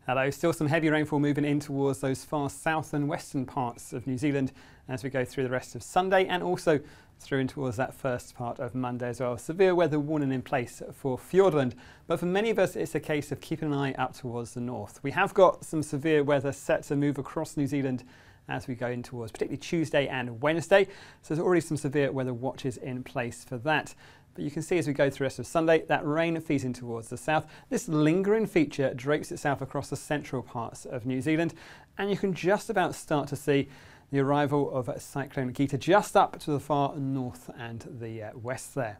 Hello, still some heavy rainfall moving in towards those far south and western parts of New Zealand as we go through the rest of Sunday and also through in towards that first part of Monday as well. Severe weather warning in place for Fiordland, but for many of us it's a case of keeping an eye up towards the north. We have got some severe weather set to move across New Zealand as we go in towards particularly Tuesday and Wednesday, so there's already some severe weather watches in place for that. But you can see as we go through the rest of Sunday, that rain feeds in towards the south. This lingering feature drapes itself across the central parts of New Zealand, and you can just about start to see the arrival of Cyclone Gita just up to the far north and the west there.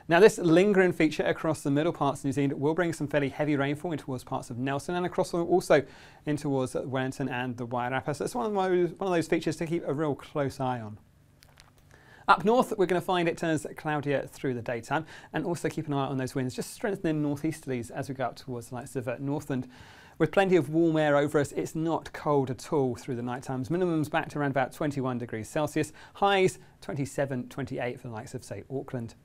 Now this lingering feature across the middle parts of New Zealand will bring some fairly heavy rainfall in towards parts of Nelson and across also in towards Wellington and the Wairarapa. So it's one of those features to keep a real close eye on. Up north, we're going to find it turns cloudier through the daytime, and also keep an eye on those winds, just strengthening northeasterlies as we go up towards the likes of Northland. With plenty of warm air over us, it's not cold at all through the night times. Minimums back to around about 21 degrees Celsius, highs 27, 28 for the likes of, say, Auckland.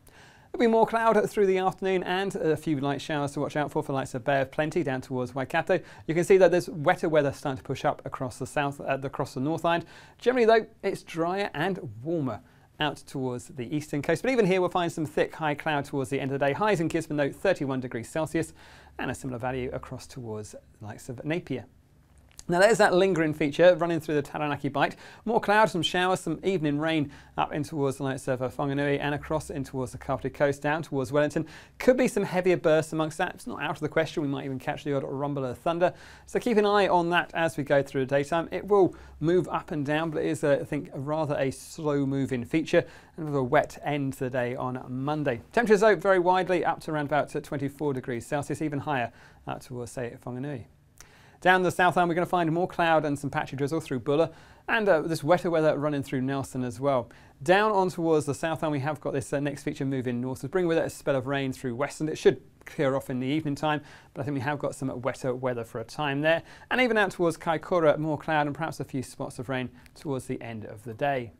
There'll be more cloud through the afternoon and a few light showers to watch out for the likes of Bay of Plenty down towards Waikato. You can see that there's wetter weather starting to push up across the south, across the North Island. Generally though, it's drier and warmer out towards the eastern coast, but even here we'll find some thick high cloud towards the end of the day. Highs in Gisborne though 31 degrees Celsius, and a similar value across towards the likes of Napier. Now there's that lingering feature running through the Taranaki Bight. More clouds, some showers, some evening rain up in towards the likes of Whanganui and across in towards the Kapiti Coast down towards Wellington. Could be some heavier bursts amongst that. It's not out of the question. We might even catch the odd rumble of thunder. So keep an eye on that as we go through the daytime. It will move up and down, but it is, I think, rather a slow moving feature and with a wet end to the day on Monday. Temperatures though very widely up to around about 24 degrees Celsius, even higher up towards, say, Whanganui. Down the south island, we're going to find more cloud and some patchy drizzle through Buller, and this wetter weather running through Nelson as well. Down on towards the south island, we have got this next feature moving north, so bring with it a spell of rain through Westland. It should clear off in the evening time, but I think we have got some wetter weather for a time there. And even out towards Kaikoura, more cloud and perhaps a few spots of rain towards the end of the day.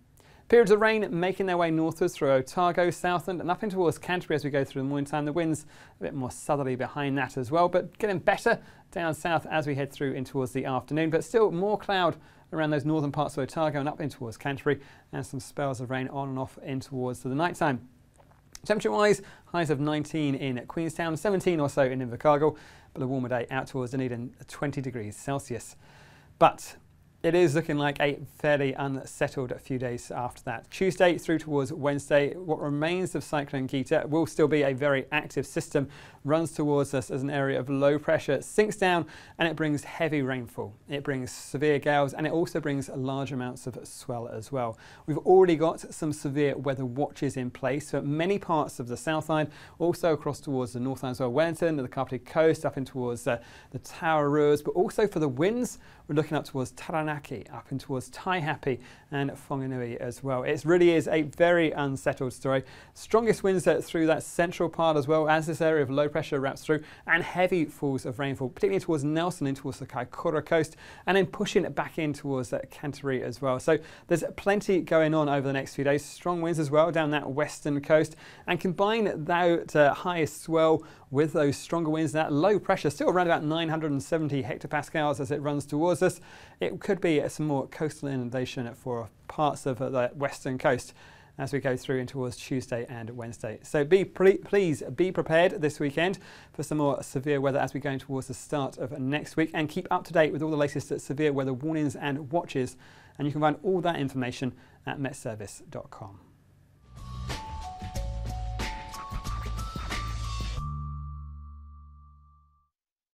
Periods of rain making their way northwards through Otago, Southland and up in towards Canterbury as we go through the morning time. The winds a bit more southerly behind that as well, but getting better down south as we head through in towards the afternoon. But still more cloud around those northern parts of Otago and up in towards Canterbury, and some spells of rain on and off in towards the night time. Temperature-wise, highs of 19 in Queenstown, 17 or so in Invercargill, but a warmer day out towards Dunedin, 20 degrees Celsius. But it is looking like a fairly unsettled few days after that. Tuesday through towards Wednesday, what remains of Cyclone Gita will still be a very active system, runs towards us as an area of low pressure, sinks down, and it brings heavy rainfall. It brings severe gales, and it also brings large amounts of swell as well. We've already got some severe weather watches in place for many parts of the South Island, also across towards the North Island as well, Wellington, the Kapiti Coast, up in towards the Tauraruas, but also for the winds, we're looking up towards Taranaki, up in towards Taihape and Whanganui as well. It really is a very unsettled story. Strongest winds through that central part as well as this area of low pressure wraps through, and heavy falls of rainfall, particularly towards Nelson and towards the Kaikoura coast, and then pushing it back in towards Canterbury as well. So there's plenty going on over the next few days. Strong winds as well down that western coast, and combine that highest swell with those stronger winds, that low pressure still around about 970 hectopascals as it runs towards us. It could be some more coastal inundation for parts of the western coast as we go through in towards Tuesday and Wednesday. So please be prepared this weekend for some more severe weather as we go towards the start of next week, and keep up to date with all the latest severe weather warnings and watches, and you can find all that information at NZMetService.com.